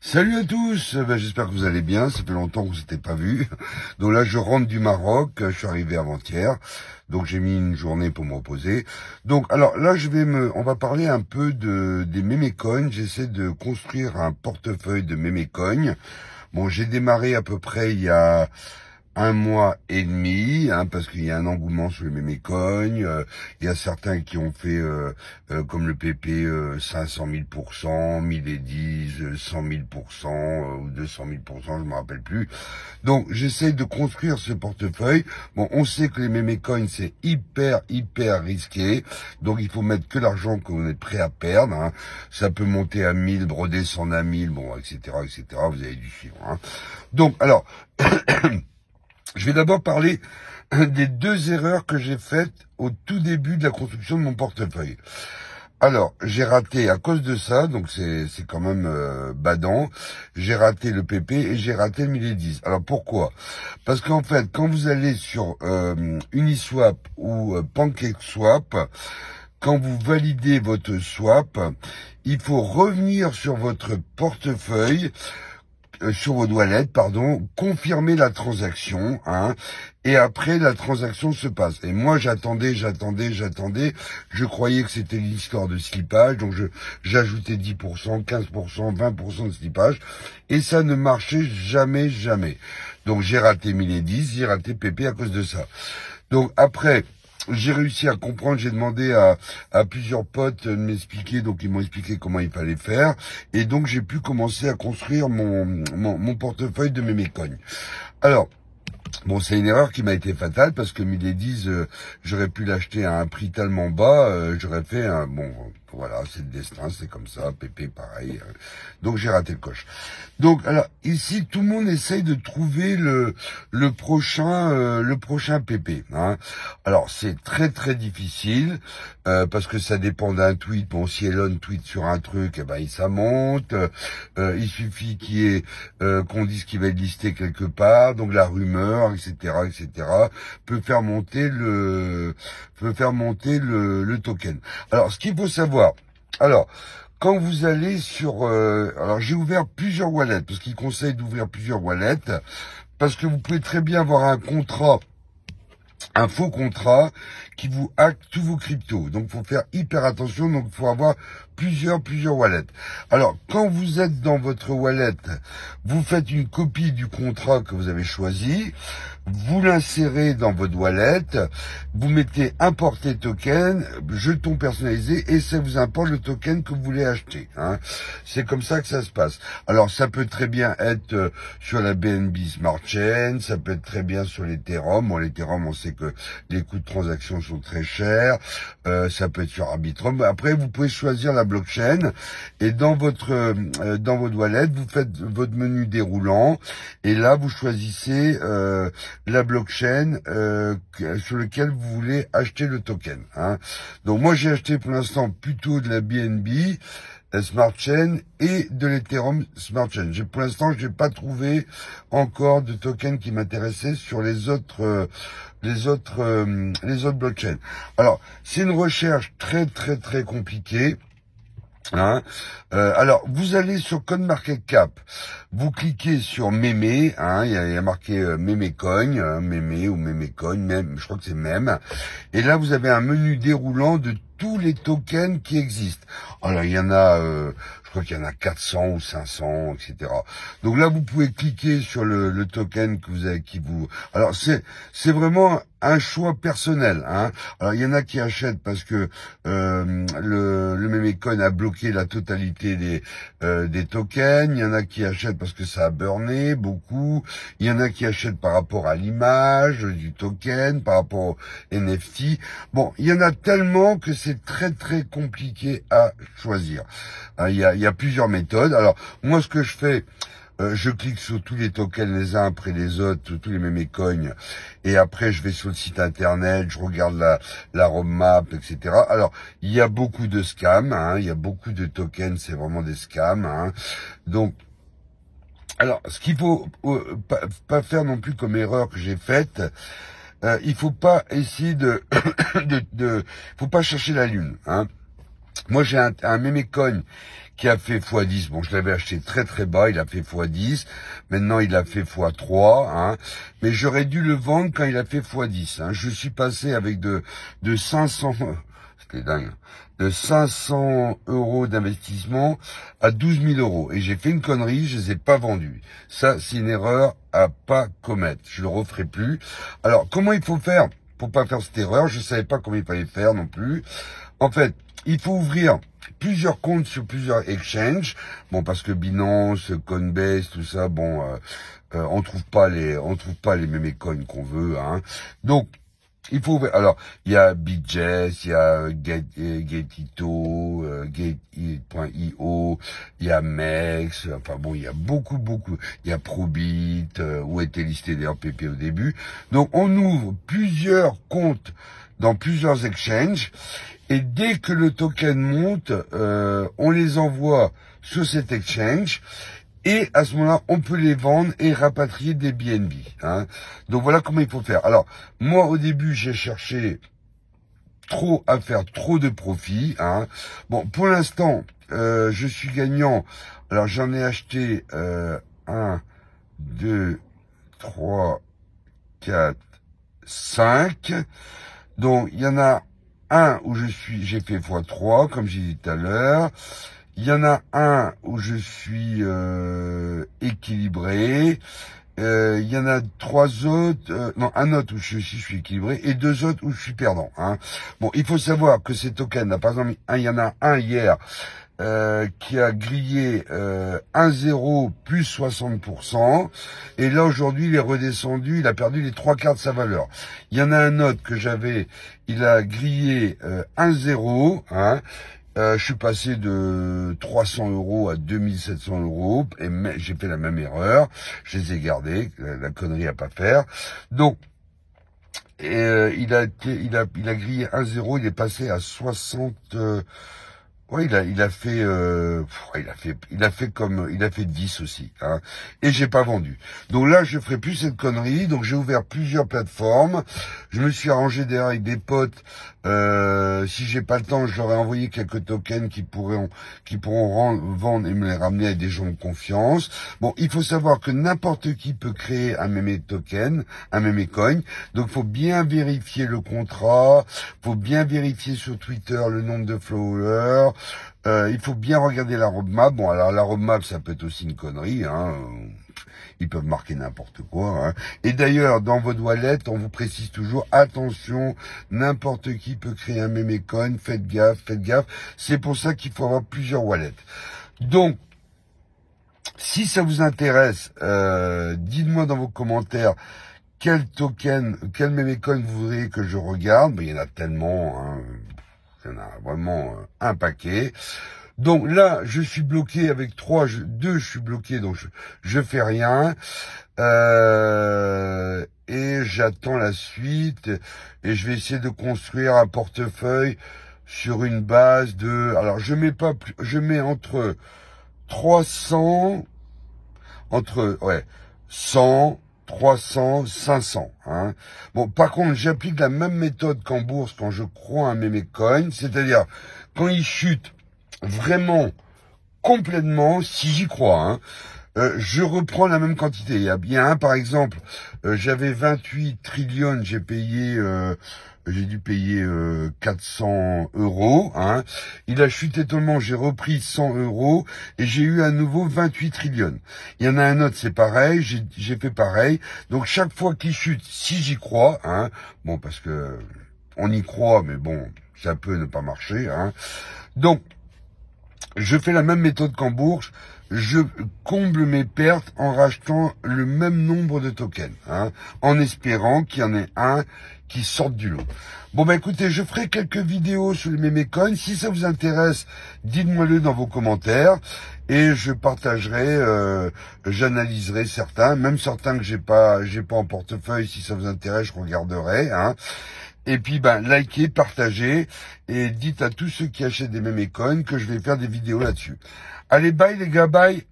Salut à tous, j'espère que vous allez bien, ça fait longtemps qu'on s'était pas vu. Donc là je rentre du Maroc, je suis arrivé avant-hier, donc j'ai mis une journée pour me reposer. Donc alors là on va parler un peu des mémécoins. J'essaie de construire un portefeuille de mémécoins. Bon, j'ai démarré à peu près il y a 1 mois et demi, parce qu'il y a un engouement sur les mémécoins. Il y a certains qui ont fait, comme le PP, 500 000%, 1010, 100 000%, ou 200 000%, je me rappelle plus. Donc, j'essaie de construire ce portefeuille. Bon, on sait que les mémécoins, c'est hyper risqué. Donc, il faut mettre que l'argent que vous êtes prêt à perdre. Ça peut monter à 1000, redescendre à 1000, bon, etc., etc. Vous avez dû suivre. Donc, alors, je vais d'abord parler des deux erreurs que j'ai faites au tout début de la construction de mon portefeuille. Alors, j'ai raté à cause de ça, donc c'est quand même badant, j'ai raté le PP et j'ai raté le 1010. Alors pourquoi? Parce qu'en fait, quand vous allez sur Uniswap ou PancakeSwap, quand vous validez votre swap, il faut revenir sur votre portefeuille, sur votre wallet, confirmer la transaction, et après la transaction se passe. Et moi j'attendais, je croyais que c'était l'histoire de slippage, donc j'ajoutais 10%, 15%, 20% de slippage, et ça ne marchait jamais. Donc j'ai raté 1010, j'ai raté PP à cause de ça. Donc après, j'ai réussi à comprendre, j'ai demandé à plusieurs potes de m'expliquer, donc ils m'ont expliqué comment il fallait faire, et donc j'ai pu commencer à construire mon portefeuille de mémécoins. Alors, bon, c'est une erreur qui m'a été fatale, parce que 1010, j'aurais pu l'acheter à un prix tellement bas, j'aurais fait un... Bon, voilà, c'est le destin, c'est comme ça, PP pareil. Donc j'ai raté le coche. Donc, alors, ici, tout le monde essaye de trouver le prochain PP. Alors, c'est très difficile, parce que ça dépend d'un tweet. Bon, si Elon tweet sur un truc, eh ben, ça monte. Il suffit qu'on dise qu'il va être listé quelque part, donc la rumeur, etc., peut faire monter le token. Alors, ce qu'il faut savoir, alors, quand vous allez sur... alors, j'ai ouvert plusieurs wallets, parce qu'il conseille d'ouvrir plusieurs wallets, parce que vous pouvez très bien avoir un faux contrat qui vous hack tous vos cryptos. Donc, il faut faire hyper attention. Donc, il faut avoir plusieurs wallets. Alors, quand vous êtes dans votre wallet, vous faites une copie du contrat que vous avez choisi, vous l'insérez dans votre wallet, vous mettez importer token, jeton personnalisé, et ça vous importe le token que vous voulez acheter. C'est comme ça que ça se passe. Alors, ça peut très bien être sur la BNB Smart Chain, ça peut être très bien sur l'Ethereum. Bon, l'Ethereum, on sait que les coûts de transaction sont très chers. Ça peut être sur Arbitrum. Après, vous pouvez choisir la blockchain, et dans votre wallet, vous faites votre menu déroulant, et là, vous choisissez la blockchain sur lequel vous voulez acheter le token. Donc moi, j'ai acheté pour l'instant plutôt de la BNB Smart Chain et de l'Ethereum Smart Chain. Pour l'instant, je n'ai pas trouvé encore de token qui m'intéressait sur les autres blockchains. Alors, c'est une recherche très compliquée. Alors, vous allez sur CoinMarketCap, vous cliquez sur mémé, il y a marqué mémécoin, mémé ou mémécoin, même, je crois que c'est même, et là vous avez un menu déroulant de tous les tokens qui existent. Alors il y en a, je crois qu'il y en a 400 ou 500, etc. Donc là vous pouvez cliquer sur le token que vous avez, alors c'est vraiment un choix personnel. Alors il y en a qui achètent parce que le mémécoin a bloqué la totalité des tokens. Il y en a qui achètent parce que ça a burné beaucoup. Il y en a qui achètent par rapport à l'image du token, par rapport au NFT. Bon, il y en a tellement que c'est très compliqué à choisir. Il y a plusieurs méthodes. Alors moi, ce que je fais, je clique sur tous les tokens les uns après les autres, tous les mémécoins, et après je vais sur le site internet, je regarde la roadmap, etc. Alors, il y a beaucoup de scams, il y a beaucoup de tokens, c'est vraiment des scams. Donc, alors, ce qu'il faut pas faire non plus comme erreur que j'ai faite, il faut pas essayer faut pas chercher la lune. Moi, j'ai un mémécoin qui a fait x10. Bon, je l'avais acheté très très bas, il a fait x10. Maintenant, il a fait x3, hein. Mais j'aurais dû le vendre quand il a fait x10, hein. Je suis passé avec de 500, c'était dingue, de 500 € d'investissement à 12 000 €. Et j'ai fait une connerie, je les ai pas vendus. Ça, c'est une erreur à pas commettre. Je le referai plus. Alors, comment il faut faire pour pas faire cette erreur? Je savais pas comment il fallait faire non plus. En fait, il faut ouvrir plusieurs comptes sur plusieurs exchanges. Bon, parce que Binance, Coinbase, tout ça, bon, on trouve pas les mémécoins qu'on veut, hein. Donc, il faut ouvrir. Alors, il y a BitGet, il y a Getito, Gate.io, il y a Mex, enfin bon, il y a beaucoup. Il y a Probit, où était listé d'ailleurs PP au début. Donc, on ouvre plusieurs comptes dans plusieurs exchanges. Et dès que le token monte, on les envoie sur cet exchange. Et à ce moment-là, on peut les vendre et rapatrier des BNB, hein. Donc voilà comment il faut faire. Alors, moi, au début, j'ai cherché à faire trop de profit, hein. Bon, pour l'instant, je suis gagnant. Alors, j'en ai acheté 1, 2, 3, 4, 5. Donc, il y en a un où j'ai fait x3, comme j'ai dit tout à l'heure. Il y en a un où je suis équilibré. Il y en a 3 autres, non, un autre où je suis équilibré et 2 autres où je suis perdant, hein. Bon, il faut savoir que ces tokens, là, par exemple, il y en a un hier qui a grillé 1,0 plus 60%. Et là, aujourd'hui, il est redescendu, il a perdu les 3/4 de sa valeur. Il y en a un autre que j'avais, il a grillé 1,0, hein. Je suis passé de 300 € à 2700 €, et j'ai fait la même erreur. Je les ai gardés, la connerie à pas faire. Donc, il a grillé 1,0, il est passé à 60. Ouais, il a fait 10 aussi, hein. Et j'ai pas vendu. Donc là, je ferai plus cette connerie. Donc j'ai ouvert plusieurs plateformes. Je me suis arrangé derrière avec des potes. Si j'ai pas le temps, je leur ai envoyé quelques tokens qui pourront vendre et me les ramener à des gens de confiance. Bon, il faut savoir que n'importe qui peut créer un mémé token, un mémé coin. Donc faut bien vérifier le contrat. Faut bien vérifier sur Twitter le nombre de followers. Il faut bien regarder la roadmap. Bon, alors la roadmap, ça peut être aussi une connerie, hein. Ils peuvent marquer n'importe quoi, hein. Et d'ailleurs, dans votre wallet, on vous précise toujours, attention, n'importe qui peut créer un mémécoin, faites gaffe. C'est pour ça qu'il faut avoir plusieurs wallets. Donc, si ça vous intéresse, dites-moi dans vos commentaires quel token, quel mémécoin vous voudriez que je regarde. Ben, il y en a tellement, hein. Il y en a vraiment un paquet. Donc là, je suis bloqué avec 2, je suis bloqué, donc je fais rien. Et j'attends la suite. Et je vais essayer de construire un portefeuille sur une base de... Alors, je mets entre 300, 100, 300, 500, hein. Bon, par contre, j'applique la même méthode qu'en bourse quand je crois un mémécoin, c'est-à-dire quand il chute vraiment complètement, si j'y crois, hein, je reprends la même quantité. Il y a bien un, par exemple, j'avais 28 trillions, j'ai dû payer 400 €, hein. Il a chuté tellement, j'ai repris 100 € et j'ai eu à nouveau 28 trillions. Il y en a un autre, c'est pareil, j'ai fait pareil. Donc chaque fois qu'il chute, si j'y crois, hein, bon, parce que on y croit, mais bon, ça peut ne pas marcher, hein. Donc, je fais la même méthode qu'en bourse, je comble mes pertes en rachetant le même nombre de tokens, hein, en espérant qu'il y en ait un qui sorte du lot. Bon, bah écoutez, je ferai quelques vidéos sur les mémécoins. Si ça vous intéresse, dites-moi-le dans vos commentaires et je partagerai, j'analyserai certains, même certains que j'ai pas en portefeuille. Si ça vous intéresse, je regarderai, hein. Et puis, ben, likez, partagez, et dites à tous ceux qui achètent des mémécoins que je vais faire des vidéos là-dessus. Allez, bye les gars, bye.